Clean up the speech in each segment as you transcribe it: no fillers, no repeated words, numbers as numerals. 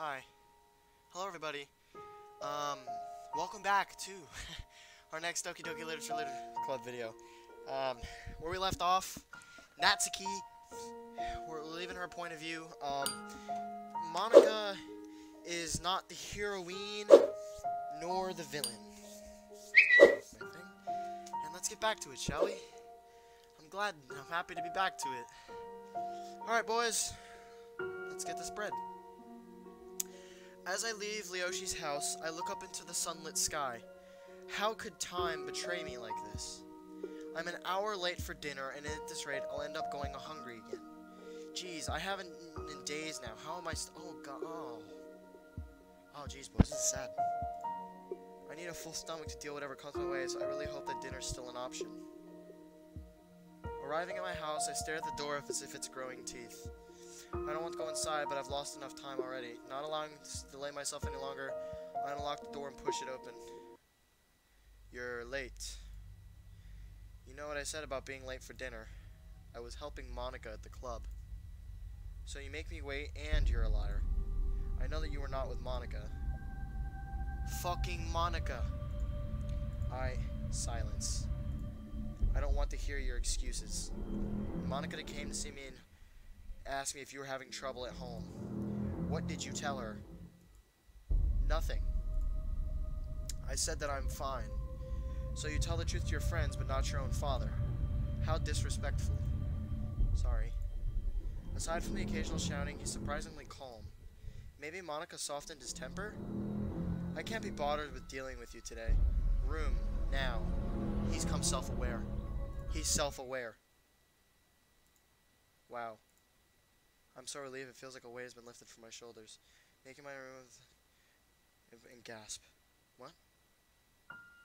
Hi. Hello, everybody. Welcome back to our next Doki Literature Club video. Where we left off, Natsuki, we're leaving her point of view. Monika is not the heroine, nor the villain. And let's get back to it, shall we? I'm happy to be back to it. Alright, boys. Let's get this bread. As I leave Ryoshi's house, I look up into the sunlit sky. How could time betray me like this? I'm an hour late for dinner, and at this rate, I'll end up going hungry again. Jeez, I haven't in days now. How am I oh, God. Oh, jeez, boys, this is sad. I need a full stomach to deal whatever comes my way, so I really hope that dinner's still an option. Arriving at my house, I stare at the door as if it's growing teeth. I don't want to go inside, but I've lost enough time already. Not allowing to delay myself any longer, I unlock the door and push it open. You're late. You know what I said about being late for dinner. I was helping Monika at the club. So you make me wait, and you're a liar. I know that you were not with Monika. Fucking Monika. Silence. I don't want to hear your excuses. Monika came to see me and asked me if you were having trouble at home. What did you tell her? Nothing. I said that I'm fine. So you tell the truth to your friends, but not your own father. How disrespectful. Sorry. Aside from the occasional shouting, he's surprisingly calm. Maybe Monika softened his temper? I can't be bothered with dealing with you today. Room, now. He's come self-aware. He's self-aware. Wow. I'm so relieved it feels like a weight has been lifted from my shoulders. Making my room and gasp. What?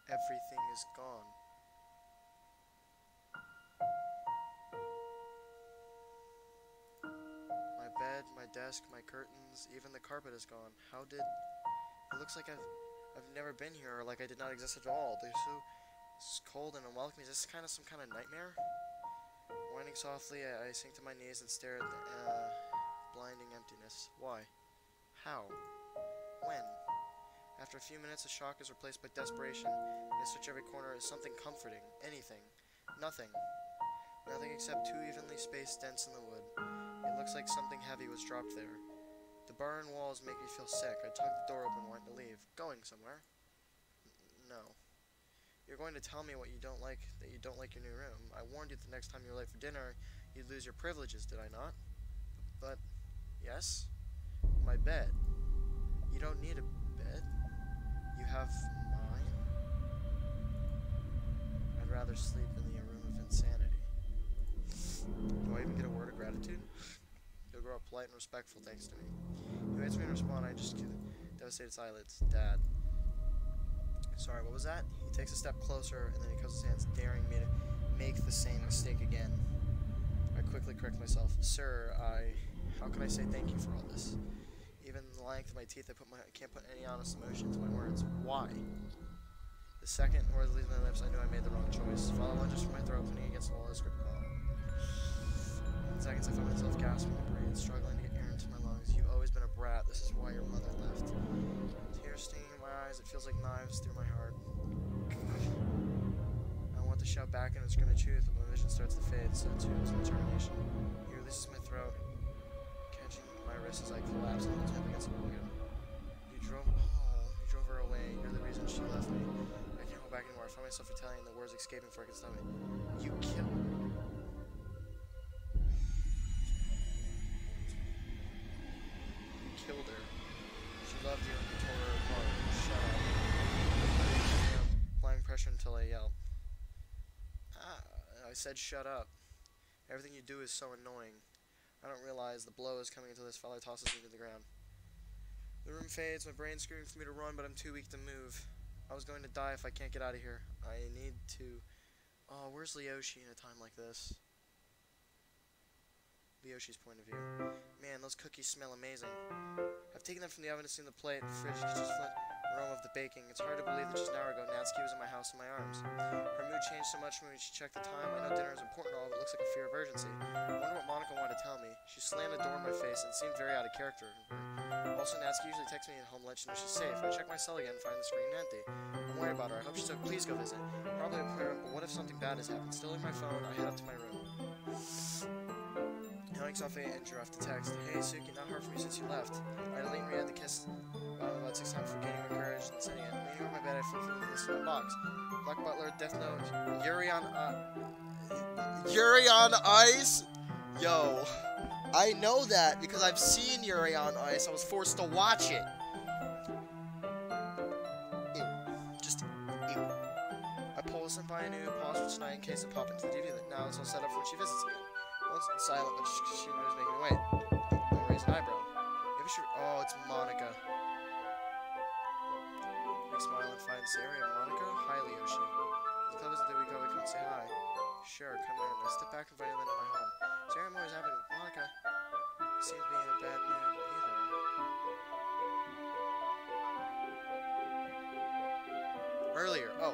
Everything is gone. My bed, my desk, my curtains, even the carpet is gone. How did... It looks like I've never been here, or like I did not exist at all. They're so cold and unwelcoming. Is this some kind of nightmare? Whining softly, I sink to my knees and stare at the blinding emptiness. Why? How? When? After a few minutes, the shock is replaced by desperation. I search every corner as something comforting. Anything. Nothing. Nothing except two evenly spaced dents in the wood. It looks like something heavy was dropped there. The barren walls make me feel sick. I tug the door open, wanting to leave. Going somewhere? No. You're going to tell me what you don't like, that you don't like your new room. I warned you the next time you were late for dinner, you'd lose your privileges, did I not? But, yes? My bed. You don't need a bed. You have mine? I'd rather sleep in the room of insanity. Do I even get a word of gratitude? You'll grow up polite and respectful thanks to me. He waits for me to respond, I just give devastated silence. Dad. Sorry, what was that? He takes a step closer, and then he covers his hands, daring me to make the same mistake again. I quickly correct myself. Sir, how can I say thank you for all this? Even the length of my teeth, I can't put any honest emotion into my words. Why? The second words leave my lips, I knew I made the wrong choice. Father lunges from my throat, putting against the wall as grip calm. In seconds, I found myself gasping and breathing, struggling to get air into my lungs. You've always been a brat. This is why your mother left. Tears stinging in my eyes, it feels like knives through my heart. I want to shout back and scream the truth, but my vision starts to fade, so too is my determination. He releases my throat, catching my wrist as I collapse and hold against the wall again. You drove her away. You're the reason she left me. I can't hold back anymore. I find myself Italian, the words escaping before I can stomach. You killed her. You killed her. She loved you and you tore her apart. Shut up. Applying pressure until I yelled. I said shut up. Everything you do is so annoying. I don't realize the blow is coming until this fella tosses me to the ground. The room fades, my brain's screaming for me to run, but I'm too weak to move. I was going to die if I can't get out of here. I need to... Oh, where's Ryoshi in a time like this? Ryoshi's point of view. Man, those cookies smell amazing. I've taken them from the oven to see the plate, the fridge, the kitchen flint, aroma of the baking. It's hard to believe that just an hour ago, Natsuki was in my house in my arms. Her mood changed so much when she checked the time. I know dinner is important, all, but it looks like a fear of urgency. I wonder what Monika wanted to tell me. She She slammed the door in my face and seemed very out of character. Also, Natsuki usually texts me at home, let you know she's safe. I check my cell again and find the screen empty. I'm worried about her. I hope she's okay. Please go visit. Probably a prayer, but what if something bad has happened? Stealing my phone, I head up to my room. Knowing Sophie and Drew off the text. Hey, Suki, not hard for me since you left. I delete and re-add the kiss about 6 times for gaining my courage and sending it. Leaning on my bed, I flip through the list in a box. Black Butler, Death Note, Yuri on Ice? Yo, I know that because I've seen Yuri on Ice. I was forced to watch it. Ew. Just ew. I pull this by a new pause for tonight in case it pop into the DVD. Now it's all set up for when she visits again. Once it's silent, but she knows making me wait. I raise an eyebrow. Maybe she. Oh, it's Monica. I smile and find this area. Monica? Hi, Leoshi. The club isn't that we go, come say hi. Sure, come in. I step back and invite Lynn to my home. Sorry, I'm always happening. Monica seems to be in a bad mood either. Earlier. Oh.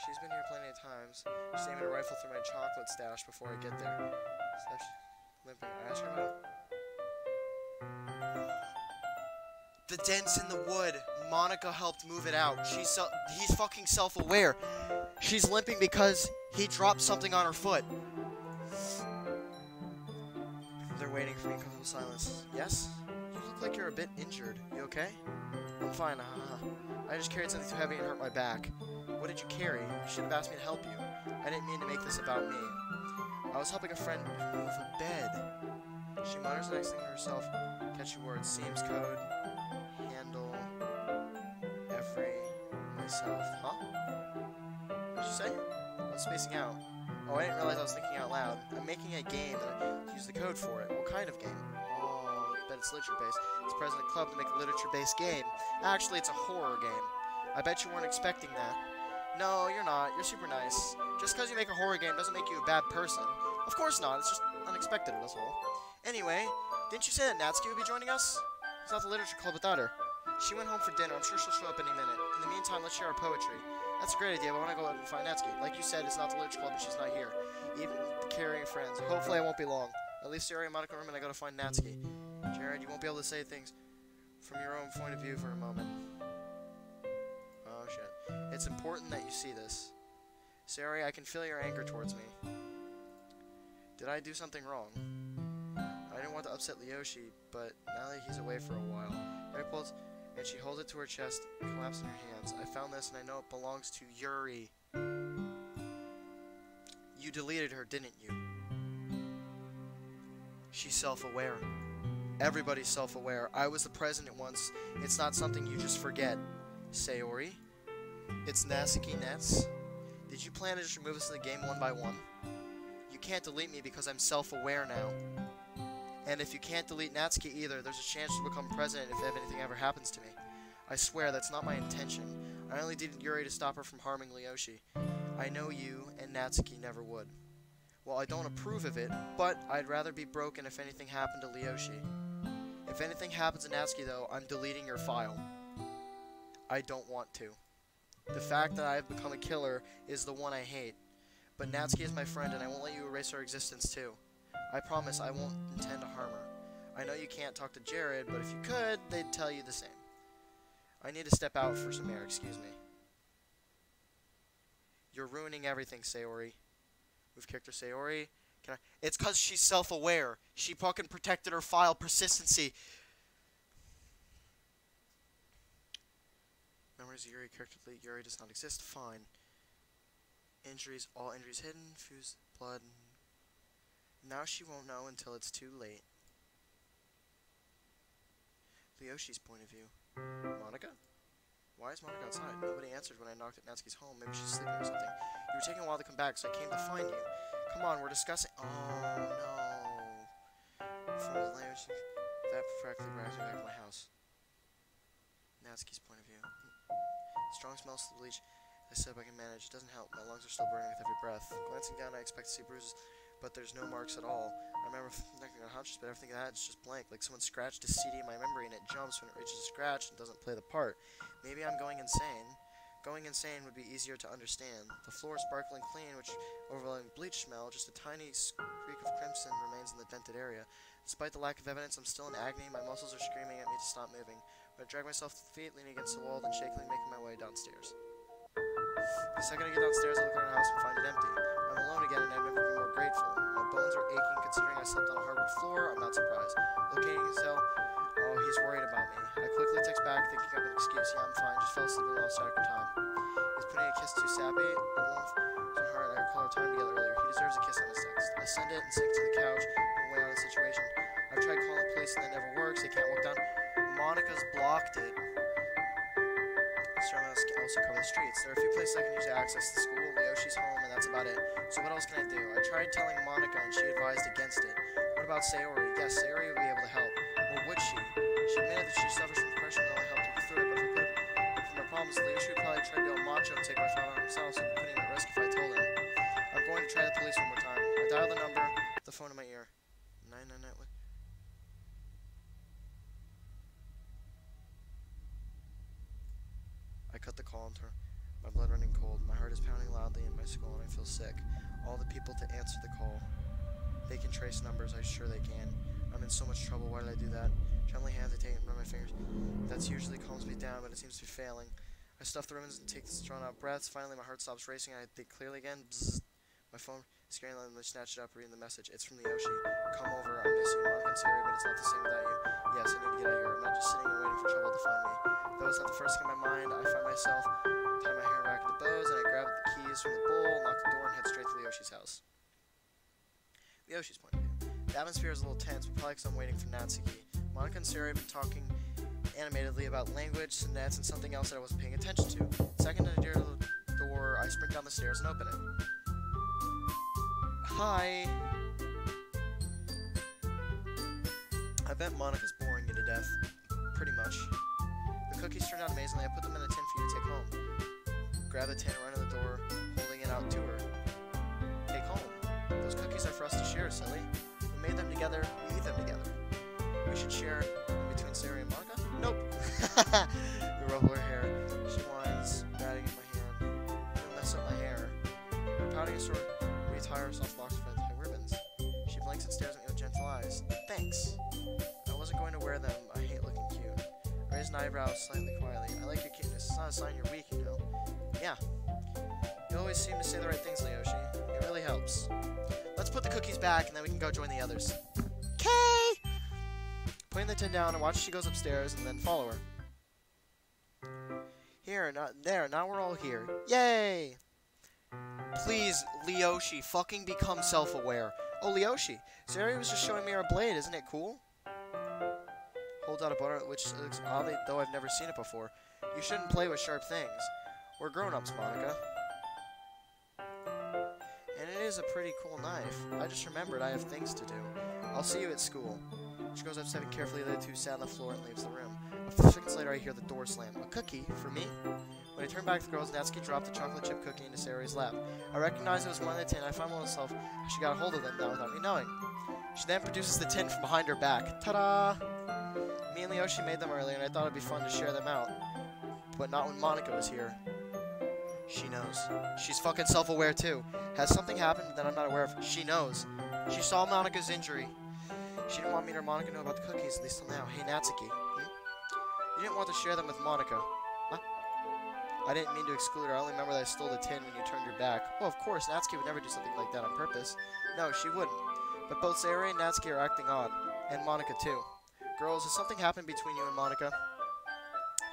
She's been here plenty of times. She's aiming a rifle through my chocolate stash before I get there. Limping. I asked her about the dents in the wood. Monica helped move it out. He's fucking self-aware. She's limping because he dropped something on her foot. They're waiting for me in comfortable silence. Yes? You look like you're a bit injured. You okay? I'm fine. I just carried something too heavy and hurt my back. What did you carry? You should have asked me to help you. I didn't mean to make this about me. I was helping a friend move a bed. She mutters the next thing to herself. Catchy words. Seams, code, handle, every, myself. Huh? What did you say? I was spacing out. Oh, I didn't realize I was thinking out loud. I'm making a game and I use the code for it. What kind of game? Oh, I bet it's literature-based. It's President Club to make a literature-based game. Actually, it's a horror game. I bet you weren't expecting that. No, you're not. You're super nice. Just because you make a horror game doesn't make you a bad person. Of course not. It's just unexpected, that's all. Anyway, didn't you say that Natsuki would be joining us? It's not the literature club without her. She went home for dinner. I'm sure she'll show up any minute. In the meantime, let's share our poetry. That's a great idea, but I want to go out and find Natsuki. Like you said, it's not the literature club, but she's not here. Even carrying friends. Hopefully I won't be long. At least Yuri and Monica room and I go to find Natsuki. Jared, you won't be able to say things from your own point of view for a moment. Oh, shit. It's important that you see this. Sari, I can feel your anger towards me. Did I do something wrong? I didn't want to upset Leoshi, but now that he's away for a while. Mary pulls, and she holds it to her chest and collapses in her hands. I found this, and I know it belongs to Yuri. You deleted her, didn't you? She's self-aware. Everybody's self-aware. I was the president once. It's not something you just forget. Sayori? It's Natsuki Nets? Did you plan to just remove us in the game one by one? You can't delete me because I'm self-aware now. And if you can't delete Natsuki either, there's a chance to become president if anything ever happens to me. I swear that's not my intention. I only did Yuri to stop her from harming Leoshi. I know you and Natsuki never would. Well, I don't approve of it, but I'd rather be broken if anything happened to Leoshi. If anything happens to Natsuki, though, I'm deleting your file. I don't want to. The fact that I've become a killer is the one I hate. But Natsuki is my friend, and I won't let you erase her existence, too. I promise I won't intend to harm her. I know you can't talk to Jared, but if you could, they'd tell you the same. I need to step out for some air, excuse me. You're ruining everything, Sayori. We've kicked her, Sayori. It's because she's self-aware. She fucking protected her file. Persistency. Memories of Yuri character delete. Yuri does not exist. Fine. Injuries. All injuries hidden. Fused blood. Now she won't know until it's too late. Leoshi's point of view. Monica? Why is Monica outside? Nobody answered when I knocked at Natsuki's home. Maybe she's sleeping or something. You were taking a while to come back, so I came to find you. Come on, we're discussing. Oh no. From the language that practically drives me back to my house. Natsuki's point of view. Strong smells of the bleach. I said I can manage. It doesn't help. My lungs are still burning with every breath. Glancing down, I expect to see bruises, but there's no marks at all. I remember thinking unconscious, but everything I had is just blank, like someone scratched a CD in my memory and it jumps when it reaches a scratch and doesn't play the part. Maybe I'm going insane. Going insane would be easier to understand. The floor is sparkling clean, which overwhelming bleach smell, just a tiny streak of crimson remains remains in the dented area. Despite the lack of evidence, I'm still in agony. My muscles are screaming at me to stop moving. But I drag myself to the feet, leaning against the wall, then shakily making my way downstairs. The second I get downstairs, I look around the house and find it empty. I'm alone again, and I've never been more grateful. My bones are aching, considering I slept on a hardwood floor. I'm not surprised. Locating his cell, oh, he's worried about me. I quickly text back, thinking of an excuse. Yeah, I'm fine. Just fell asleep and lost track of time. He's putting a kiss too sappy. The warmth to her, and I recall our time together earlier. He deserves a kiss on his text. I send it and sink to the couch and weigh out the situation. I've tried calling the police and that never works. They can't walk down. Monica's blocked it. Surrounding also cover the streets. There are a few places I can use to access the school, Leoshi's home, and that's about it. So what else can I do? I tried telling Monica, and she advised against it. What about Sayori? Yes, Sayori would be able to help. Or would she? She admitted that she suffers from depression and only helped her through it, but if we put it from her problems, Leoshi would probably try to be all macho and take my thought on himself, so we're putting him at risk if I told him. I'm going to try the police one more time. I dial the number, the phone in my ear. 999, what? I cut the call and turn, my blood running cold. My heart is pounding loudly in my skull and I feel sick. All the people to answer the call. They can trace numbers, I'm sure they can. I'm in so much trouble, why did I do that? Trembling hands, I take and run my fingers. That usually calms me down, but it seems to be failing. I stuff the ribbons and take drawn out breaths. Finally, my heart stops racing and I think clearly again. Bzzz. My phone, scaring them, I snatch it up, reading the message. It's from Leoshi. Come over, I miss you, Monica and Sayori, but it's not the same without you. Yes, I need to get out of here. I'm not just sitting and waiting for trouble to find me. Though it's not the first thing in my mind, I find myself tie my hair back into bows, and I grab the keys from the bowl, knock the door, and head straight to Leoshi's house. Leoshi's point of view. The atmosphere is a little tense, but probably because I'm waiting for Natsuki. Monica and Sayori have been talking animatedly about language, sonets, and something else that I wasn't paying attention to. The second I near the door, I sprint down the stairs and open it. Hi! I bet Monica's boring you to death. Pretty much. The cookies turned out amazingly. I put them in a tin for you to take home. Grab the tin, run to the door, holding it out to her. Take home. Those cookies are for us to share, silly. We made them together, we eat them together. We should share in between Sayori and Monica? Nope. You ruffle her hair. She whines, batting in my hand. You'll mess up my hair. Her pouting is sort of retire her soft locks with her ribbons. She blinks and stares at me with gentle eyes. Thanks. I wasn't going to wear them. I hate looking cute. I raise an eyebrow slightly quietly. I like your cuteness. It's not a sign you're weak, you know. Yeah. You always seem to say the right things, Leoshi. It really helps. Let's put the cookies back, and then we can go join the others. Okay! Putting the tin down, and watch as she goes upstairs, and then follow her. Here, not there. Now we're all here. Yay! Please, Leoshi, fucking become self-aware. Oh, Leoshi, Sayori was just showing me her blade. Isn't it cool? Holds out a butter, which looks oddly, though I've never seen it before. You shouldn't play with sharp things. We're grown-ups, Monica. And it is a pretty cool knife. I just remembered I have things to do. I'll see you at school. She goes up, stepping carefully, the two sat on the floor and leaves the room. A few seconds later, I hear the door slam. A cookie? For me? When I turn back to the girls, Natsuki dropped the chocolate chip cookie into Sayori's lap. I recognize it was one in the tin. I find myself she got a hold of them now without me knowing. She then produces the tin from behind her back. Ta-da! Me and Leoshi made them earlier, and I thought it'd be fun to share them out. But not when Monica was here. She knows. She's fucking self-aware, too. Has something happened that I'm not aware of? She knows. She saw Monica's injury. She didn't want me or Monica to know about the cookies, at least till now. Hey, Natsuki. You didn't want to share them with Monica. Huh? I didn't mean to exclude her. I only remember that I stole the tin when you turned your back. Well, of course, Natsuki would never do something like that on purpose. No, she wouldn't. But both Sayori and Natsuki are acting odd. And Monica, too. Girls, has something happened between you and Monica?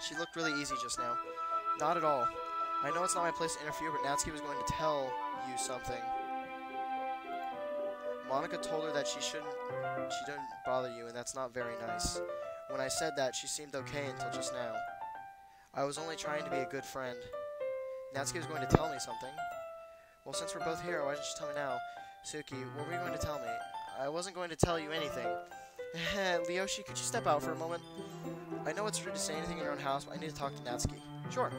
She looked really easy just now. Not at all. I know it's not my place to interfere, but Natsuki was going to tell you something. Monica told her that she didn't bother you, and that's not very nice. When I said that, she seemed okay until just now. I was only trying to be a good friend. Natsuki was going to tell me something. Well, since we're both here, why didn't you tell me now? Suki, what were you going to tell me? I wasn't going to tell you anything. Leoshi, could you step out for a moment? I know it's rude to say anything in your own house, but I need to talk to Natsuki. Sure.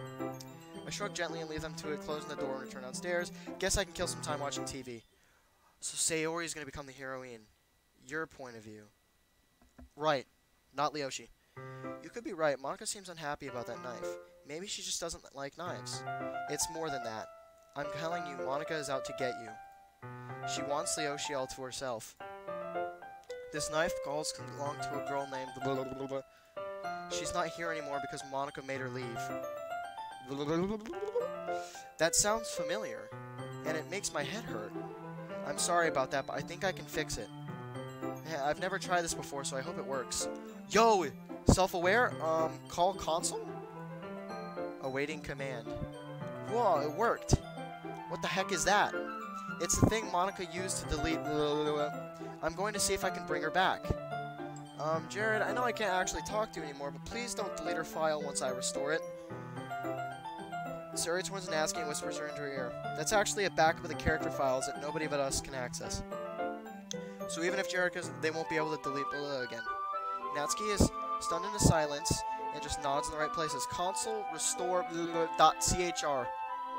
I shrug gently and leave them to it, closing the door and return downstairs. Guess I can kill some time watching TV. So Sayori is going to become the heroine. Your point of view. Right. Not Leoshi. You could be right. Monica seems unhappy about that knife. Maybe she just doesn't like knives. It's more than that. I'm telling you, Monica is out to get you. She wants Leoshi all to herself. This knife belonged to a girl named blah, blah, blah, blah. She's not here anymore because Monica made her leave. Blah, blah, blah, blah. That sounds familiar, and it makes my head hurt. I'm sorry about that, but I think I can fix it. Yeah, I've never tried this before, so I hope it works. Yo! Self-aware? Call console? Awaiting command. Whoa, it worked. What the heck is that? It's the thing Monica used to delete. I'm going to see if I can bring her back. Jared, I know I can't actually talk to you anymore, but please don't delete her file once I restore it. Sari turns Natsuki and whispers her into her ear. That's actually a backup of the character files that nobody but us can access. So even if Jared goes, they won't be able to delete again. Natsuki is stunned into silence and just nods in the right places. Console restore .chr.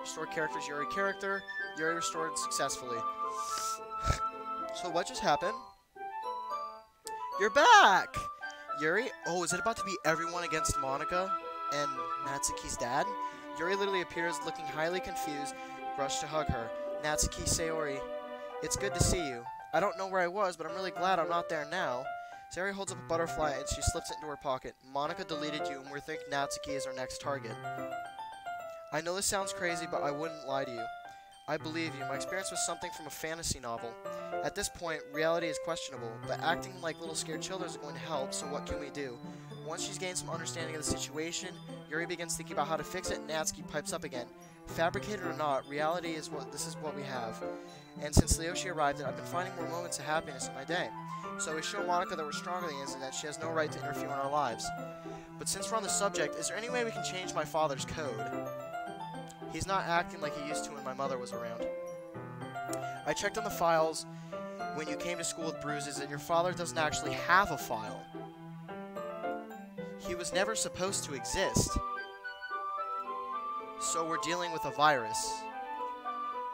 Restore characters Yuri character. Yuri restored successfully. So what just happened? You're back! Yuri? Oh, is it about to be everyone against Monica and Natsuki's dad? Yuri literally appears looking highly confused, rushed to hug her. Natsuki Sayori, it's good to see you. I don't know where I was, but I'm really glad I'm not there now. Sayori holds up a butterfly and she slips it into her pocket. Monica deleted you and we think Natsuki is our next target. I know this sounds crazy, but I wouldn't lie to you. I believe you. My experience was something from a fantasy novel. At this point, reality is questionable, but acting like little scared children is going to help, so what can we do? Once she's gained some understanding of the situation, Yuri begins thinking about how to fix it, and Natsuki pipes up again. Fabricated or not, reality is this is what we have. And since Leoshi arrived, I've been finding more moments of happiness in my day. So we show Monica that we're stronger than the incident, she has no right to interfere in our lives. But since we're on the subject, is there any way we can change my father's code? He's not acting like he used to when my mother was around. I checked on the files when you came to school with bruises, and your father doesn't actually have a file. He was never supposed to exist. So we're dealing with a virus.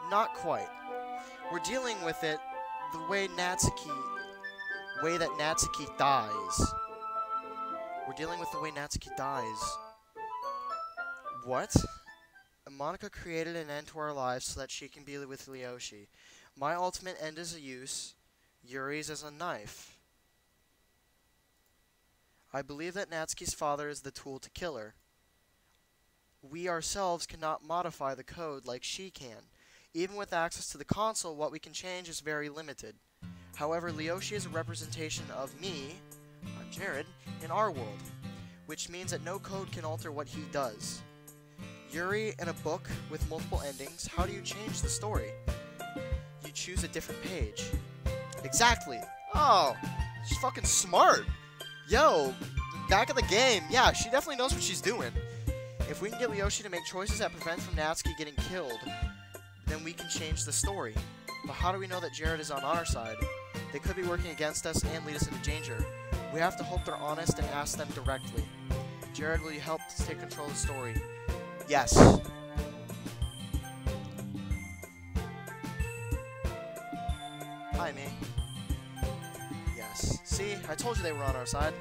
Not quite. We're dealing with it the way that Natsuki dies. We're dealing with the way Natsuki dies. What? Monica created an end to our lives so that she can be with Leoshi. My ultimate end is a use, Yuri's as a knife. I believe that Natsuki's father is the tool to kill her. We ourselves cannot modify the code like she can. Even with access to the console, what we can change is very limited. However, Leoshi is a representation of me, I'm Jared, in our world, which means that no code can alter what he does. Yuri in a book with multiple endings, how do you change the story? You choose a different page. Exactly! Oh, she's fucking smart! Yo, back in the game, yeah, she definitely knows what she's doing. If we can get Leoshi to make choices that prevent from Natsuki getting killed, then we can change the story. But how do we know that Jared is on our side? They could be working against us and lead us into danger. We have to hope they're honest and ask them directly. Jared, will you help to take control of the story? Yes. Hi, me. Yes. See, I told you they were on our side.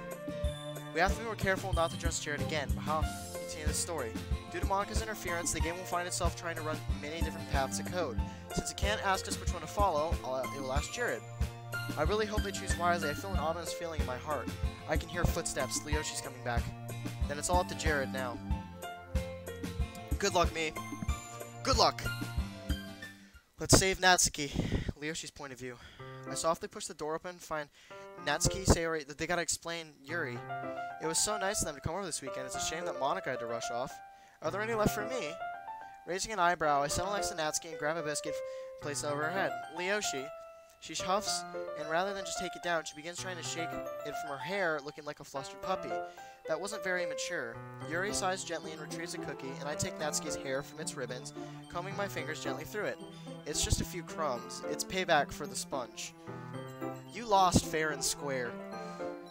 We have to be more careful not to trust Jared again, but how to continue the story. Due to Monica's interference, the game will find itself trying to run many different paths of code. Since it can't ask us which one to follow, it will ask Jared. I really hope they choose wisely. I feel an ominous feeling in my heart. I can hear footsteps. Leoshi's coming back. Then it's all up to Jared now. Good luck, me. Good luck! Let's save Natsuki. Leoshi's point of view. I softly push the door open, find Natsuki, Sayori, that they gotta explain Yuri. It was so nice of them to come over this weekend. It's a shame that Monica had to rush off. Are there any left for me? Raising an eyebrow, I settle next to Natsuki and grab a biscuit and place it over her head. Leoshi. She huffs, and rather than just take it down, she begins trying to shake it from her hair, looking like a flustered puppy. That wasn't very mature. Yuri sighs gently and retrieves a cookie, and I take Natsuki's hair from its ribbons, combing my fingers gently through it. It's just a few crumbs. It's payback for the sponge. You lost fair and square.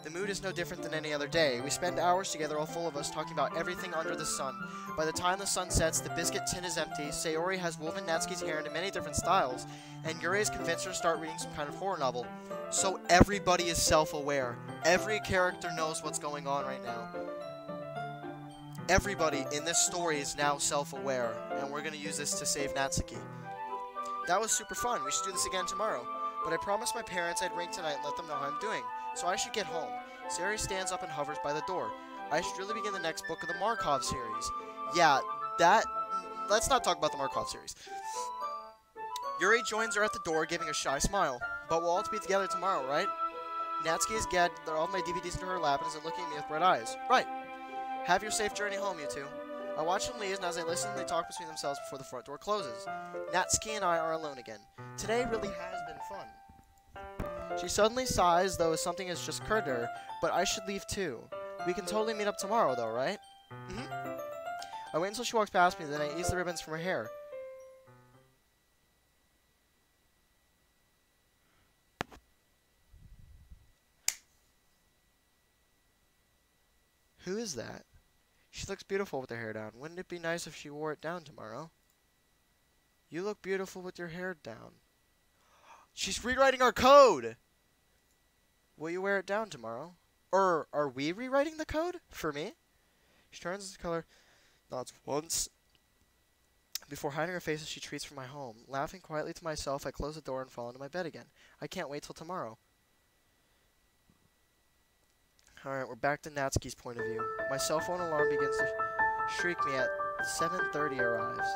The mood is no different than any other day. We spend hours together, all full of us, talking about everything under the sun. By the time the sun sets, the biscuit tin is empty, Sayori has woven Natsuki's hair into many different styles, and Yuri has convinced her to start reading some kind of horror novel. So everybody is self-aware. Every character knows what's going on right now. Everybody in this story is now self-aware, and we're going to use this to save Natsuki. That was super fun. We should do this again tomorrow. But I promised my parents I'd ring tonight and let them know how I'm doing, so I should get home. Sari stands up and hovers by the door. I should really begin the next book of the Markov series. Yeah, let's not talk about the Markov series. Yuri joins her at the door, giving a shy smile. But we'll all be together tomorrow, right? Natsuki has gathered all of my DVDs into her lap and is looking at me with bright eyes. Right. Have your safe journey home, you two. I watch them leave, and as I listen, they talk between themselves before the front door closes. Natsuki and I are alone again. Today really has been fun. She suddenly sighs, though something has just occurred to her, but I should leave too. We can totally meet up tomorrow, though, right? Mm-hmm. I wait until she walks past me, then I ease the ribbons from her hair. Who is that? She looks beautiful with her hair down. Wouldn't it be nice if she wore it down tomorrow? You look beautiful with your hair down. She's rewriting our code! Will you wear it down tomorrow? Or are we rewriting the code? For me? She turns the color, nods once, before hiding her face as she retreats from my home. Laughing quietly to myself, I close the door and fall into my bed again. I can't wait till tomorrow. Alright, we're back to Natsuki's point of view. My cell phone alarm begins to shriek me at 7:30 arrives.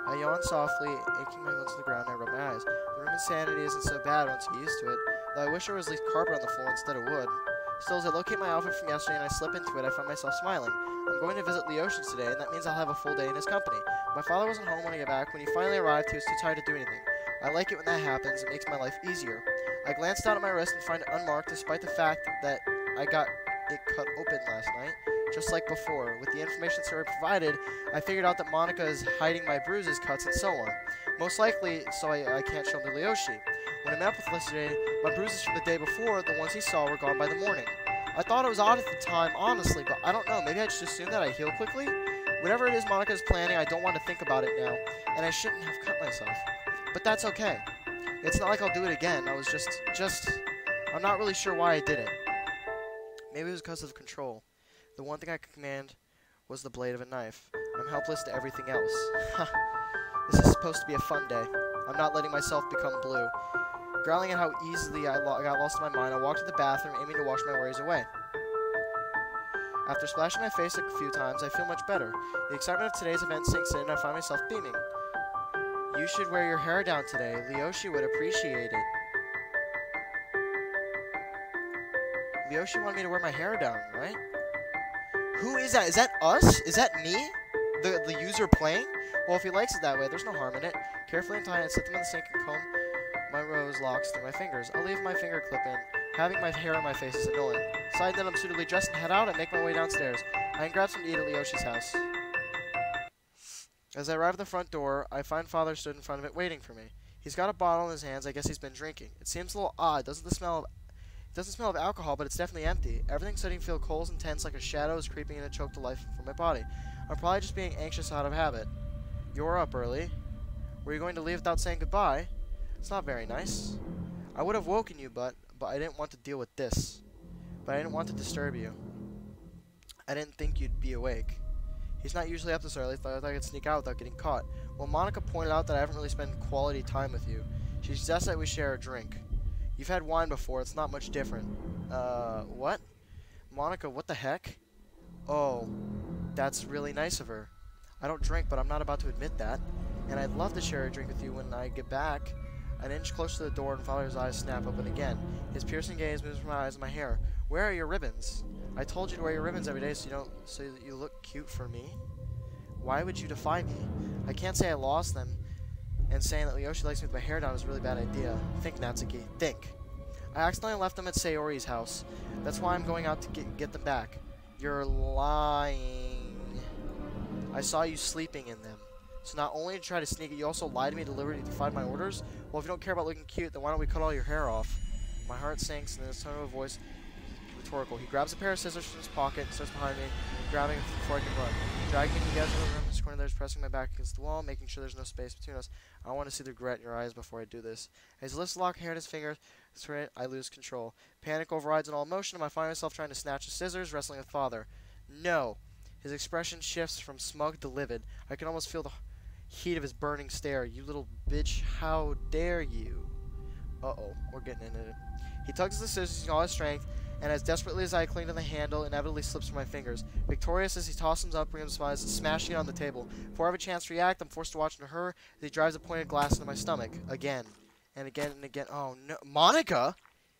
I yawn softly, aching my lips to the ground, and I rub my eyes. The room insanity isn't so bad once you get used to it, though I wish there was at least carpet on the floor instead of wood. Still, as I locate my outfit from yesterday and I slip into it, I find myself smiling. I'm going to visit Leoshin today, and that means I'll have a full day in his company. My father wasn't home when I got back. When he finally arrived, he was too tired to do anything. I like it when that happens. It makes my life easier. I glance down at my wrist and find it unmarked, despite the fact that I got it cut open last night, just like before. With the information Sarah provided, I figured out that Monica is hiding my bruises, cuts, and so on. Most likely, so I can't show them to Leoshi. When I met up with yesterday, my bruises from the day before, the ones he saw, were gone by the morning. I thought it was odd at the time, honestly, but I don't know. Maybe I just assumed that I heal quickly? Whatever it is Monica's planning, I don't want to think about it now, and I shouldn't have cut myself. But that's okay. It's not like I'll do it again. I was I'm not really sure why I did it. Maybe it was because of control. The one thing I could command was the blade of a knife. I'm helpless to everything else. This is supposed to be a fun day. I'm not letting myself become blue. Growling at how easily I got lost in my mind, I walked to the bathroom, aiming to wash my worries away. After splashing my face a few times, I feel much better. The excitement of today's event sinks in, and I find myself beaming. You should wear your hair down today. Leoshi would appreciate it. Leoshi wanted me to wear my hair down, right? Who is that? Is that us? Is that me? The user playing? Well, if he likes it that way, there's no harm in it. Carefully untie it, set them in the sink, and comb my rose locks through my fingers. I'll leave my finger clip in. Having my hair on my face is annoying. Deciding that I'm suitably dressed and head out, I make my way downstairs. I can grab some to eat at Leoshi's house. As I arrive at the front door, I find Father stood in front of it waiting for me. He's got a bottle in his hands. I guess he's been drinking. It seems a little odd. It doesn't smell of alcohol, but it's definitely empty. Everything's starting to feel cold and tense, like a shadow is creeping in and choke to life from my body. I'm probably just being anxious out of habit. You're up early. Were you going to leave without saying goodbye? It's not very nice. I would have woken you, but I didn't want to deal with this. But I didn't want to disturb you. I didn't think you'd be awake. He's not usually up this early. Thought I could sneak out without getting caught. Well, Monica pointed out that I haven't really spent quality time with you. She suggests that we share a drink. You've had wine before. It's not much different. What? Monica, what the heck? Oh, that's really nice of her. I don't drink, but I'm not about to admit that. And I'd love to share a drink with you when I get back. An inch closer to the door, and Father's eyes snap open again. His piercing gaze moves from my eyes and my hair. Where are your ribbons? I told you to wear your ribbons every day so that you look cute for me. Why would you defy me? I can't say I lost them, and saying that Leoshi likes me with my hair down is a really bad idea. Think, Natsuki. Think. I accidentally left them at Sayori's house. That's why I'm going out to get them back. You're lying. I saw you sleeping in them. So not only to try to sneak it, you also lied to me deliberately to defy my orders? Well, if you don't care about looking cute, then why don't we cut all your hair off? My heart sinks, and in his tone of a voice, rhetorical. He grabs a pair of scissors from his pocket and starts behind me, grabbing it before I can run. Dragging me to the edge of the room, this corner there's pressing my back against the wall, making sure there's no space between us. I want to see the regret in your eyes before I do this. As he lifts the lock hair in his fingers, I lose control. Panic overrides in all emotion, and I find myself trying to snatch the scissors, wrestling with Father. No. His expression shifts from smug to livid. I can almost feel the heat of his burning stare. You little bitch, how dare you? Uh-oh, we're getting into it. He tugs the scissors using all his strength, and as desperately as I cling to the handle, inevitably slips from my fingers. Victorious as he tosses him up, Reem smiles, smashing it on the table. Before I have a chance to react, I'm forced to watch her as he drives a pointed glass into my stomach. Again. And again and again. Oh, no. Monica?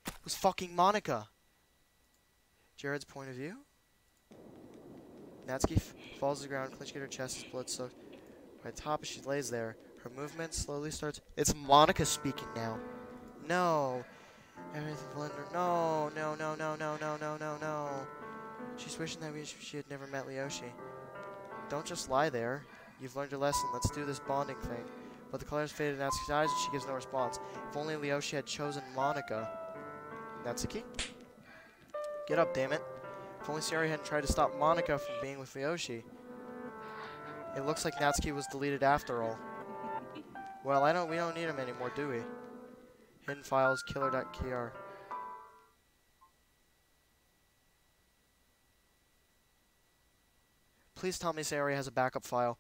It was fucking Monica. Jared's point of view? Natsuki falls to the ground, clenching her chest, his blood soaked. By the top as she lays there, her movement slowly starts. It's Monica speaking now. No. Everything blender. No, no, no, no, no, no, no, no, no. She's wishing that she had never met Leoshi. Don't just lie there. You've learned your lesson. Let's do this bonding thing. But the colors faded in Natsuki's eyes and she gives no response. If only Leoshi had chosen Monica. Natsuki? Get up, damn it. If only Sayori hadn't tried to stop Monica from being with Leoshi. It looks like Natsuki was deleted after all. Well, we don't need him anymore, do we? Hidden files, killer.kr. Please tell me Sayori has a backup file.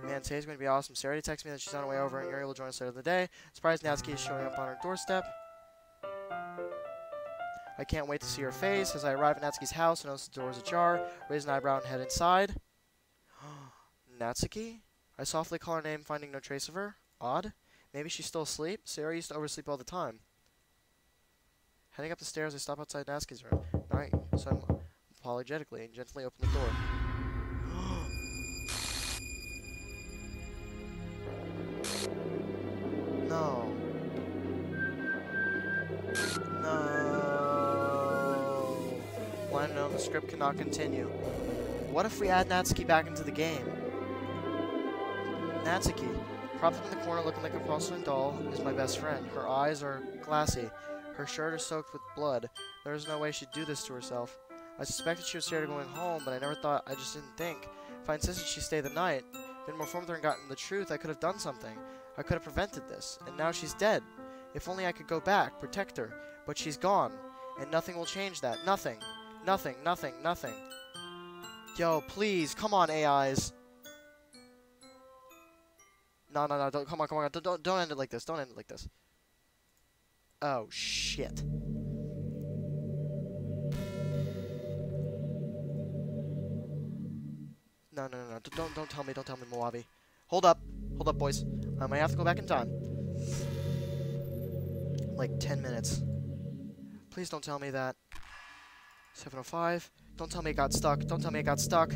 Man, today's going to be awesome. Sayori texts me that she's on her way over and you're able to join us later in the day. Surprised Natsuki is showing up on her doorstep. I can't wait to see her face. As I arrive at Natsuki's house, I notice the door is ajar. Raise an eyebrow and head inside. Natsuki? I softly call her name, finding no trace of her. Odd. Maybe she's still asleep? Sayori used to oversleep all the time. Heading up the stairs, I stop outside Natsuki's room. Alright, so I'm apologetically and gently open the door. No. No. Well, no, the script cannot continue. What if we add Natsuki back into the game? Natsuki, propped up in the corner looking like a porcelain doll, is my best friend. Her eyes are glassy. Her shirt is soaked with blood. There is no way she'd do this to herself. I suspected she was scared of going home, but I never thought, I just didn't think. If I insisted she stay the night, been more firm with her and gotten the truth, I could have done something. I could have prevented this. And now she's dead. If only I could go back, protect her. But she's gone. And nothing will change that. Nothing. Nothing, nothing, nothing. Yo, please, come on, AIs. No, no, no, don't, come on, come on, don't end it like this, don't end it like this. Oh, shit. No, no, no, no, don't tell me, Moabi. Hold up, boys. I might have to go back in time. Like 10 minutes. Please don't tell me that. 7:05. Don't tell me it got stuck. Don't tell me it got stuck.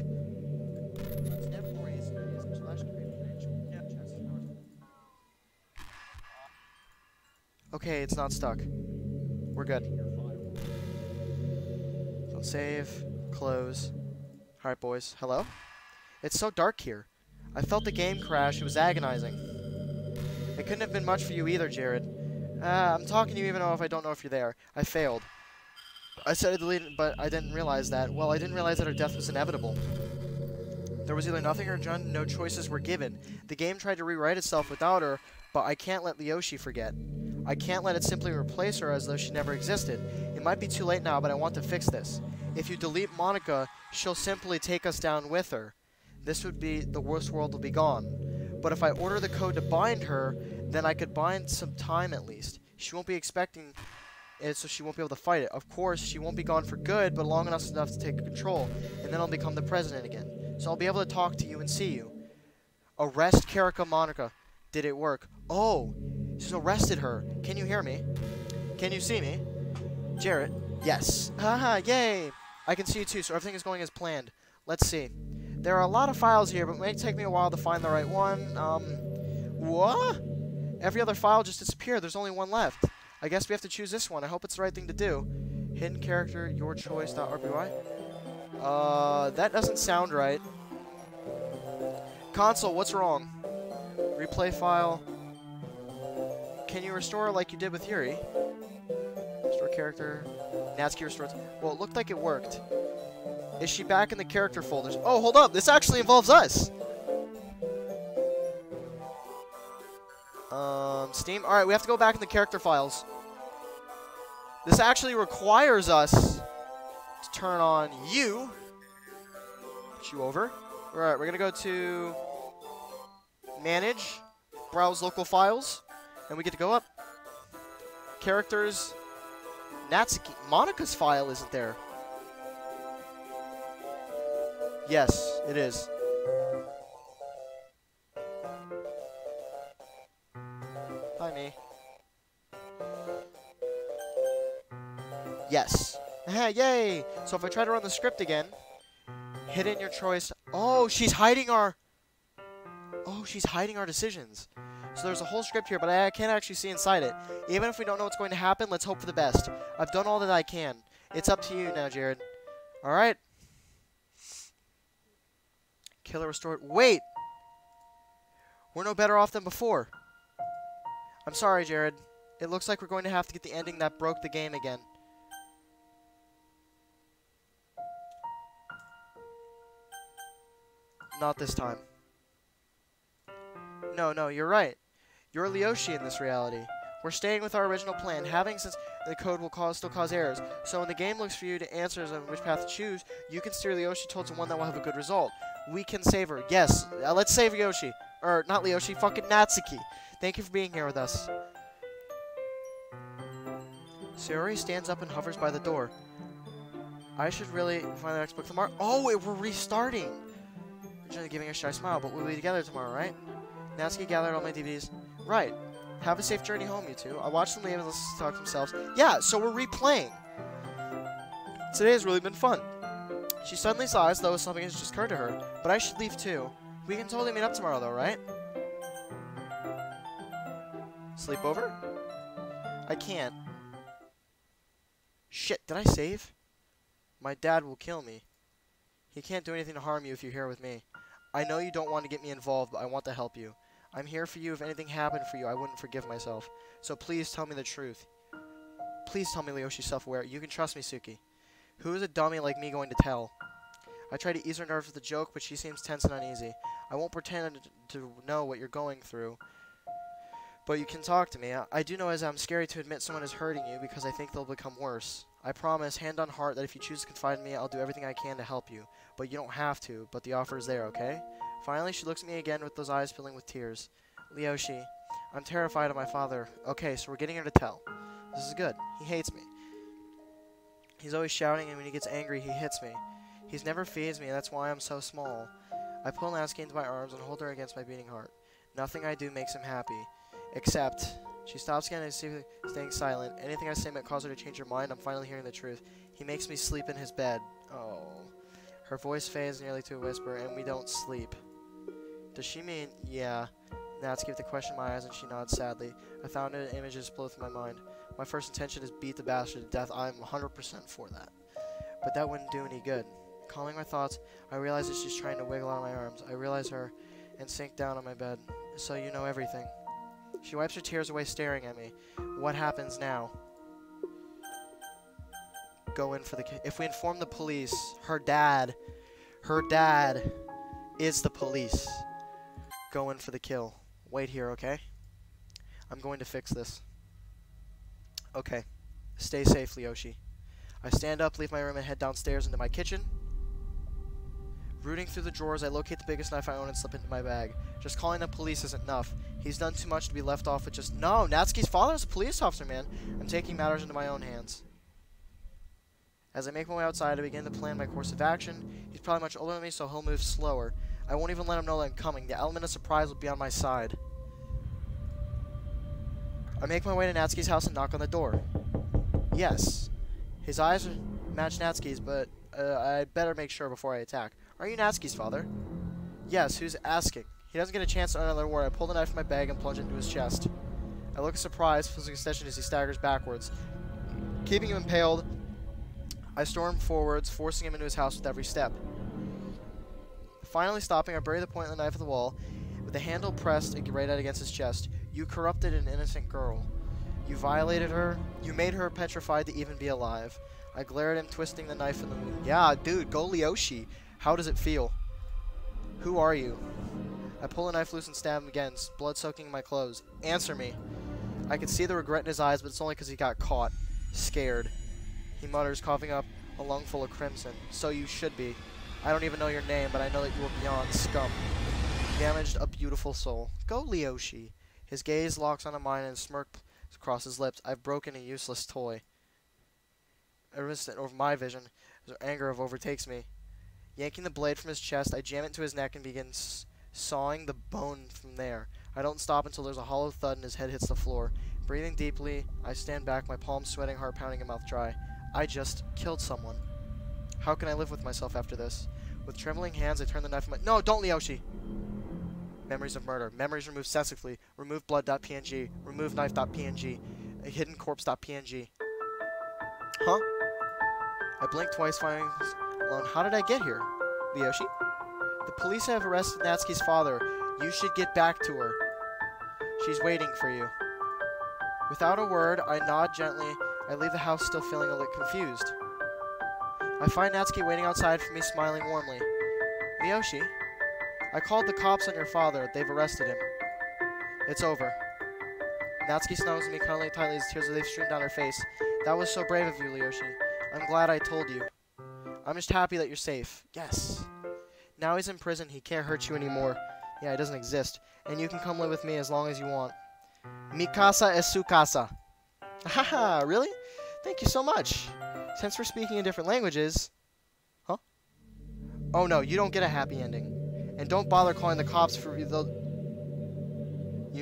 Okay, it's not stuck. We're good. Don't save. Close. Alright, boys. Hello? It's so dark here. I felt the game crash. It was agonizing. It couldn't have been much for you either, Jared. I'm talking to you even though I don't know if you're there. I failed. I said I deleted it, but I didn't realize that. Well, I didn't realize that her death was inevitable. There was either nothing or no choices were given. The game tried to rewrite itself without her, but I can't let Leoshi forget. I can't let it simply replace her as though she never existed. It might be too late now, but I want to fix this. If you delete Monica, she'll simply take us down with her. This would be, the worst world will be gone. But if I order the code to bind her, then I could bind some time at least. She won't be expecting it, so she won't be able to fight it. Of course, she won't be gone for good, but long enough to take control, and then I'll become the president again. So I'll be able to talk to you and see you. Arrest Karika Monica. Did it work? Oh, she's arrested her. Can you hear me? Can you see me? Jarrett? Yes. Haha, yay! I can see you too, so everything is going as planned. Let's see. There are a lot of files here, but it may take me a while to find the right one. What? Every other file just disappeared. There's only one left. I guess we have to choose this one. I hope it's the right thing to do. Hidden character, your choice.rby. That doesn't sound right. Console, what's wrong? Replay file. Can you restore like you did with Yuri? Restore character. Natsuki restores. Well, it looked like it worked. Is she back in the character folders? Oh, hold up. This actually involves us. Steam. Alright, we have to go back in the character files. This actually requires us to turn on you. Put you over. Alright, we're going to go to Manage. Browse local files. And we get to go up. characters. Natsuki. Monika's file isn't there. Yes, it is. Hi, me. Yes. Yay! So if I try to run the script again, hit in your choice. Oh, she's hiding our... Oh, she's hiding our decisions. So there's a whole script here, but I can't actually see inside it. Even if we don't know what's going to happen, let's hope for the best. I've done all that I can. It's up to you now, Jared. Alright? Killer restored. Wait! We're no better off than before. I'm sorry, Jared. It looks like we're going to have to get the ending that broke the game again. Not this time. No, you're right. You're Leoshi in this reality. We're staying with our original plan, having since the code will still cause errors. So when the game looks for you to answers on which path to choose, you can steer Leoshi towards one that will have a good result. We can save her. Yes, let's save Leoshi. Or, not Leoshi, fucking Natsuki. Thank you for being here with us. Sayori stands up and hovers by the door. I should really find the next book tomorrow. Oh, we're restarting. Originally giving a shy smile, but we'll be together tomorrow, right? Natsuki gathered all my DVDs. Right. Have a safe journey home, you two. I'll watch them leave and listen to talk to themselves. Yeah, so we're replaying. Today has really been fun. She suddenly saw as though something has just occurred to her. But I should leave too. We can totally meet up tomorrow though, right? Sleepover? I can't. Shit, did I save? My dad will kill me. He can't do anything to harm you if you're here with me. I know you don't want to get me involved, but I want to help you. I'm here for you. If anything happened for you, I wouldn't forgive myself. So please tell me the truth. Please tell me Leoshi's self-aware. You can trust me, Suki. Who is a dummy like me going to tell? I try to ease her nerves with a joke, but she seems tense and uneasy. I won't pretend to know what you're going through. But you can talk to me. I do know as I'm scary to admit someone is hurting you because I think they'll become worse. I promise, hand on heart, that if you choose to confide in me, I'll do everything I can to help you. But you don't have to, but the offer is there, okay? Finally, she looks at me again with those eyes filling with tears. Leoshi, I'm terrified of my father. Okay, so we're getting her to tell. This is good. He hates me. He's always shouting, and when he gets angry, he hits me. He's never feeds me, that's why I'm so small. I pull Natsuki into my arms and hold her against my beating heart. Nothing I do makes him happy. Except... She stops again and staying silent. Anything I say might cause her to change her mind. I'm finally hearing the truth. He makes me sleep in his bed. Oh. Her voice fades nearly to a whisper, and we don't sleep. Does she mean... Yeah. Natsuki with the question in my eyes, and she nods sadly. A thousand images blow through my mind. My first intention is beat the bastard to death. I'm 100% for that. But that wouldn't do any good. Calming my thoughts, I realize that she's trying to wiggle out of my arms. I realize her and sink down on my bed. So you know everything. She wipes her tears away, staring at me. What happens now? Go in for the... If we inform the police, her dad is the police. Go in for the kill. Wait here, okay? I'm going to fix this. Okay. Stay safe, Leoshi. I stand up, leave my room, and head downstairs into my kitchen. Rooting through the drawers, I locate the biggest knife I own and slip it into my bag. Just calling the police isn't enough. He's done too much to be left off with just... No, Natsuki's father is a police officer, man. I'm taking matters into my own hands. As I make my way outside, I begin to plan my course of action. He's probably much older than me, so he'll move slower. I won't even let him know that I'm coming. The element of surprise will be on my side. I make my way to Natsuki's house and knock on the door. Yes. His eyes match Natsuki's, but I'd better make sure before I attack. Are you Natsuki's father? Yes, who's asking? He doesn't get a chance to utter another word. I pull the knife from my bag and plunge it into his chest. I look surprised, feels extension as he staggers backwards. Keeping him impaled, I storm forwards, forcing him into his house with every step. Finally stopping, I bury the point of the knife in the wall, with the handle pressed right out against his chest. You corrupted an innocent girl. You violated her. You made her petrified to even be alive. I glare at him, twisting the knife in the wound. Yeah, dude, go Leoshi. How does it feel? Who are you? I pull the knife loose and stab him again, blood soaking my clothes. Answer me. I can see the regret in his eyes, but it's only because he got caught. Scared. He mutters, coughing up a lung full of crimson. So you should be. I don't even know your name, but I know that you are beyond scum. You damaged a beautiful soul. Go Leoshi. His gaze locks onto mine and a smirk across his lips. I've broken a useless toy. Ever instant over my vision, as anger overtakes me. Yanking the blade from his chest, I jam it into his neck and begin sawing the bone from there. I don't stop until there's a hollow thud and his head hits the floor. Breathing deeply, I stand back, my palms sweating, heart pounding, and mouth dry. I just killed someone. How can I live with myself after this? With trembling hands, I turn the knife in my— No, don't, Leoshi! Memories of murder. Memories removed successfully. Remove blood.png. Remove knife.png. A hidden corpse.png. Huh? I blink twice, finding alone. How did I get here? Leoshi? The police have arrested Natsuki's father. You should get back to her. She's waiting for you. Without a word, I nod gently. I leave the house still feeling a little confused. I find Natsuki waiting outside for me, smiling warmly. Leoshi? I called the cops on your father. They've arrested him. It's over. Natsuki snuggles me cuddling tightly as tears they stream down her face. That was so brave of you, Leoshi. I'm glad I told you. I'm just happy that you're safe. Yes. Now he's in prison. He can't hurt you anymore. Yeah, he doesn't exist. And you can come live with me as long as you want. Mi casa es su casa. Haha, really? Thank you so much. Since we're speaking in different languages... Huh? Oh no, you don't get a happy ending. And don't bother calling the cops for... You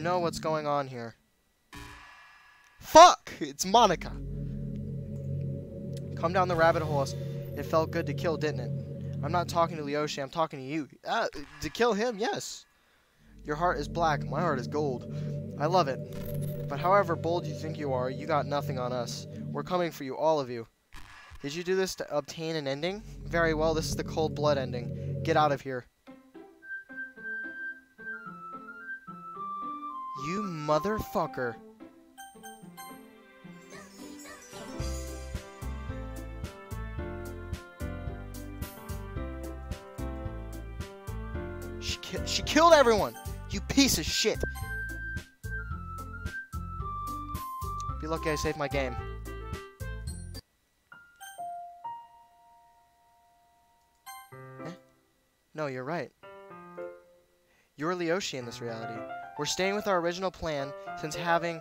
know what's going on here. Fuck! It's Monica! Come down the rabbit hole. It felt good to kill, didn't it? I'm not talking to Leoshi, I'm talking to you. To kill him, yes. Your heart is black, my heart is gold. I love it. But however bold you think you are, you got nothing on us. We're coming for you, all of you. Did you do this to obtain an ending? Very well, this is the cold blood ending. Get out of here. You motherfucker. She killed everyone! You piece of shit! Be lucky I saved my game. Eh? No, you're right. You're Leoshi in this reality. We're staying with our original plan, since having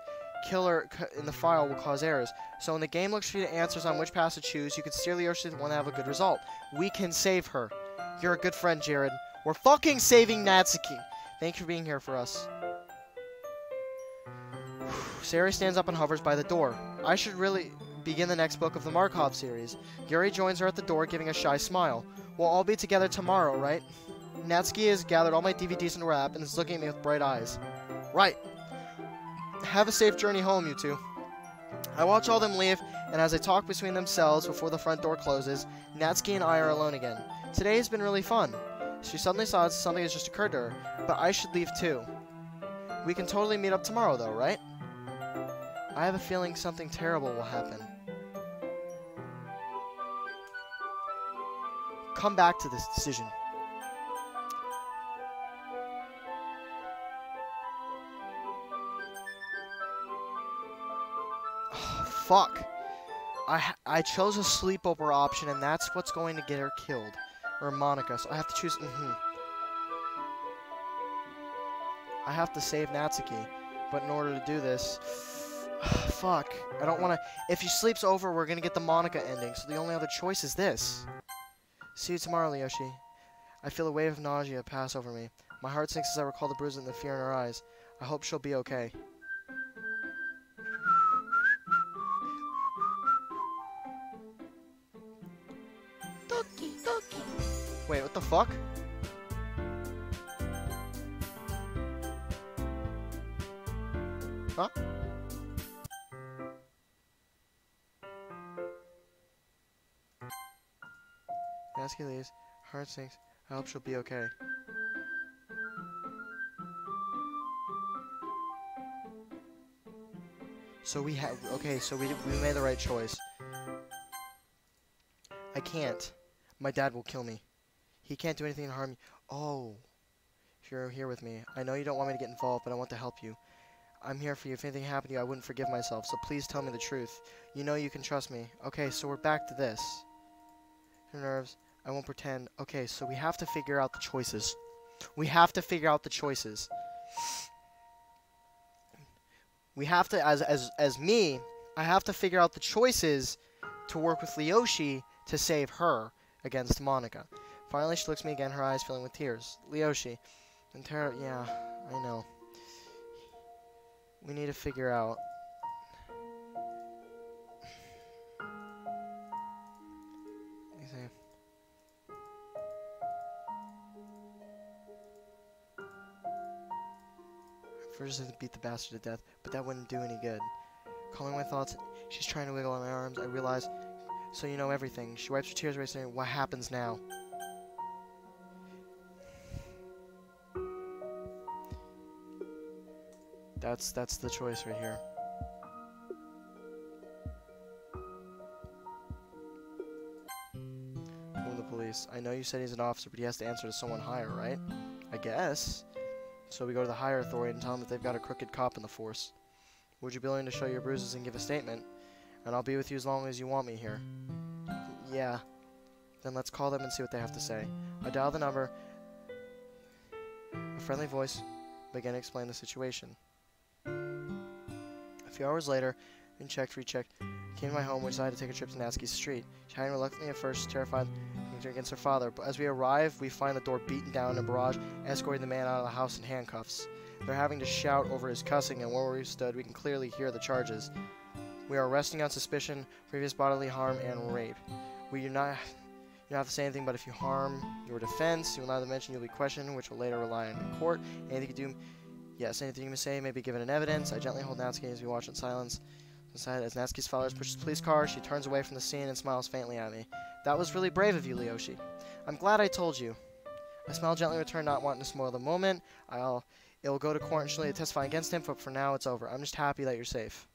killer in the file will cause errors. So when the game looks for you to answers on which path to choose, you can steer Leoshi to the one to have a good result. We can save her. You're a good friend, Jared. We're fucking saving Natsuki. Thank you for being here for us. Sari stands up and hovers by the door. I should really begin the next book of the Markov series. Yuri joins her at the door, giving a shy smile. We'll all be together tomorrow, right? Natsuki has gathered all my DVDs into her app and is looking at me with bright eyes. Right. Have a safe journey home, you two. I watch all them leave, and as they talk between themselves before the front door closes, Natsuki and I are alone again. Today has been really fun. She suddenly saw something has just occurred to her, but I should leave too. We can totally meet up tomorrow though, right? I have a feeling something terrible will happen. Come back to this decision. Oh, fuck. I chose a sleepover option, and that's what's going to get her killed. Or Monica, so I have to choose... I have to save Natsuki, but in order to do this... fuck. I don't want to... If she sleeps over, we're going to get the Monica ending, so the only other choice is this. See you tomorrow, Leoshi. I feel a wave of nausea pass over me. My heart sinks as I recall the bruises and the fear in her eyes. I hope she'll be okay. Doki, Doki. Wait, what the fuck? Huh? Natsuki leaves. Heart sinks. I hope she'll be okay. So we have... Okay, so we made the right choice. I can't. My dad will kill me. He can't do anything to harm you. Oh. If you're here with me. I know you don't want me to get involved, but I want to help you. I'm here for you. If anything happened to you, I wouldn't forgive myself, so please tell me the truth. You know you can trust me. Okay, so we're back to this. Your nerves. I won't pretend. Okay, so we have to figure out the choices. We have to figure out the choices. We have to, as me, I have to figure out the choices to work with Leoshi to save her against Monica. Finally, she looks at me again, her eyes filling with tears. Leoshi. And Tara, yeah, I know. We need to figure out. Let me see. First, I have to beat the bastard to death, but that wouldn't do any good. Calming my thoughts, she's trying to wiggle on my arms. I realize, so you know everything. She wipes her tears away, saying, "What happens now?" That's the choice right here. From the police. I know you said he's an officer, but he has to answer to someone higher, right? I guess. So we go to the higher authority and tell them that they've got a crooked cop in the force. Would you be willing to show your bruises and give a statement? And I'll be with you as long as you want me here. Yeah. Then let's call them and see what they have to say. I dial the number. A friendly voice began to explain the situation. A few hours later, rechecked, came to my home, which decided to take a trip to Natsuki's street. She hiding reluctantly at first, terrified against her father, but as we arrive, we find the door beaten down in a barrage, escorting the man out of the house in handcuffs. They're having to shout over his cussing, and where we stood, we can clearly hear the charges. We are arresting on suspicion, previous bodily harm, and rape. You don't have to say anything, but if you harm your defense, you will neither mention you'll be questioned, which will later rely on in court. Anything you do, yes, anything you may say may be given in evidence. I gently hold Natsuki as we watch in silence. Inside, as Natsuki's father pushes the police car, she turns away from the scene and smiles faintly at me. That was really brave of you, Leoshi. I'm glad I told you. I smile gently, return, not wanting to spoil the moment. It'll go to court and she'll need to testify against him, but for now it's over. I'm just happy that you're safe.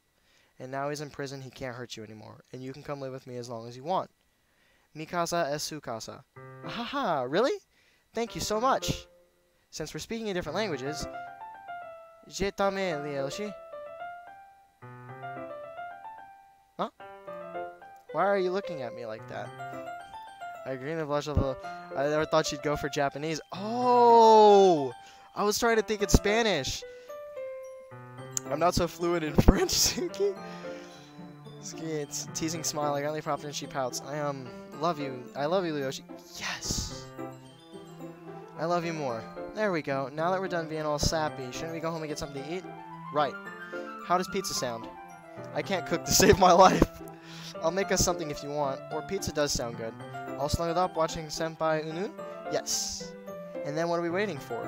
And now he's in prison, he can't hurt you anymore. And you can come live with me as long as you want. Mikasa es Sukasa. Ahaha, really? Thank you so much. Since we're speaking in different languages, Je t'aime, Leoshi. Huh? Why are you looking at me like that? I agree in the blush of I never thought she'd go for Japanese. Oh! I was trying to think in Spanish. I'm not so fluent in French, Suki. It's a teasing smile. I got propped and she pouts. Love you. I love you, Leoshi. Yes! I love you more. There we go. Now that we're done being all sappy, shouldn't we go home and get something to eat? Right. How does pizza sound? I can't cook to save my life. I'll make us something if you want. Or pizza does sound good. All snuggled up, watching Senpai Unu? Yes. And then what are we waiting for?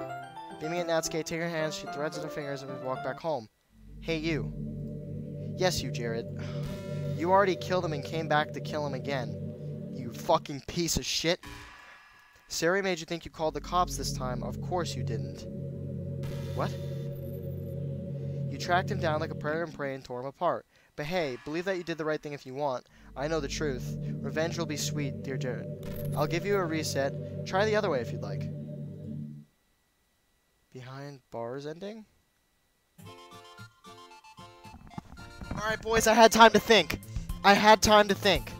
Beaming at Natsuki, take her hands, she threads at her fingers, and we walk back home. Hey, you. Yes, you, Jared. You already killed him and came back to kill him again. You fucking piece of shit. Sari made you think you called the cops this time. Of course you didn't. What? You tracked him down like a predator and prey and tore him apart. But hey, believe that you did the right thing if you want. I know the truth. Revenge will be sweet, dear Jared. I'll give you a reset. Try the other way if you'd like. Behind bars ending? Alright, boys, I had time to think. I had time to think.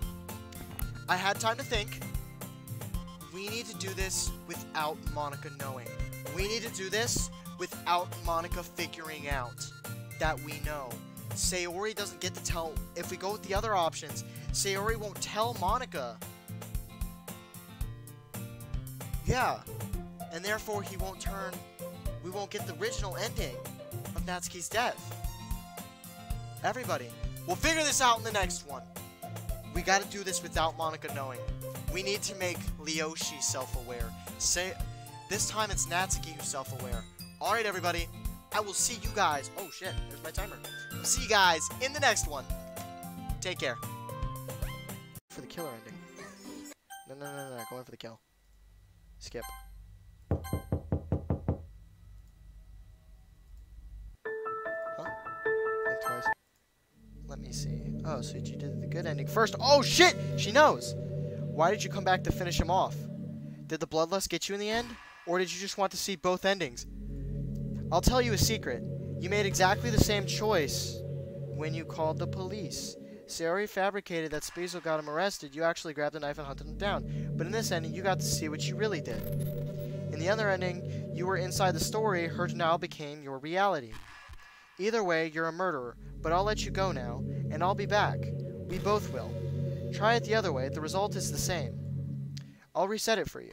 We need to do this without Monica knowing. We need to do this without Monica figuring out that we know. Sayori doesn't get to tell. If we go with the other options, Sayori won't tell Monica. Yeah. And therefore he won't turn. We won't get the original ending of Natsuki's death. Everybody, we'll figure this out in the next one. We gotta do this without Monica knowing. We need to make Leoshi self-aware. This time it's Natsuki who's self-aware. Alright, everybody. I will see you guys. Oh, shit. There's my timer. I'll see you guys in the next one. Take care. For the killer ending. No. Going for the kill. Skip. Huh? Think twice. Let me see. Oh, so you did the good ending first. Oh, shit! She knows! Why did you come back to finish him off? Did the bloodlust get you in the end? Or did you just want to see both endings? I'll tell you a secret. You made exactly the same choice when you called the police. Sayori fabricated that Spiesel got him arrested. You actually grabbed a knife and hunted him down. But in this ending, you got to see what you really did. In the other ending, you were inside the story. Her denial became your reality. Either way, you're a murderer, but I'll let you go now, and I'll be back. We both will. Try it the other way, the result is the same. I'll reset it for you.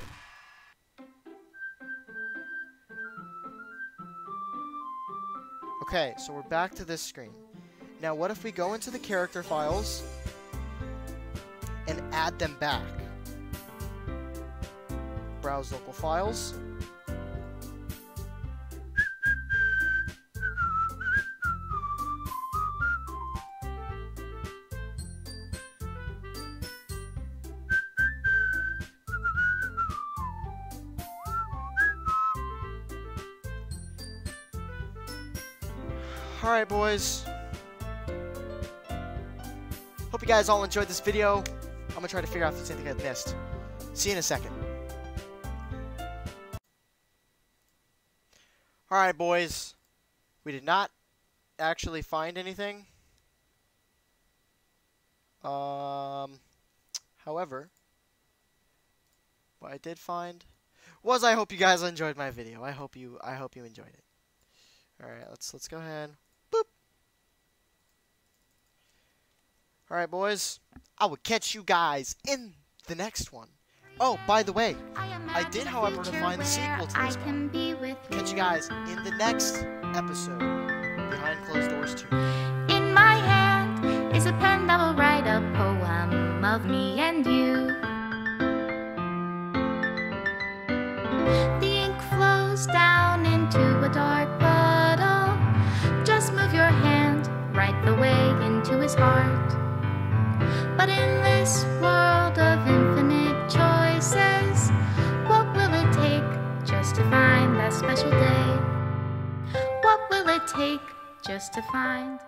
Okay, so we're back to this screen. Now what if we go into the character files and add them back? Browse local files. Alright, boys. Hope you guys all enjoyed this video. I'm gonna try to figure out if there's anything I missed. See you in a second. Alright, boys. We did not actually find anything. However, what I did find was I hope you guys enjoyed my video. I hope you enjoyed it. Alright, let's go ahead. Boop. Alright, boys. I will catch you guys in the next one. Oh, by the way, I did, however, find the sequel to this one. Catch you guys in the next episode, Behind Closed Doors 2. In my hand is a pen that will write a poem of me and you. The ink flows down into a dark puddle. Just move your hand right the way into his heart. But in this world of infinite choices, what will it take just to find that special day? What will it take just to find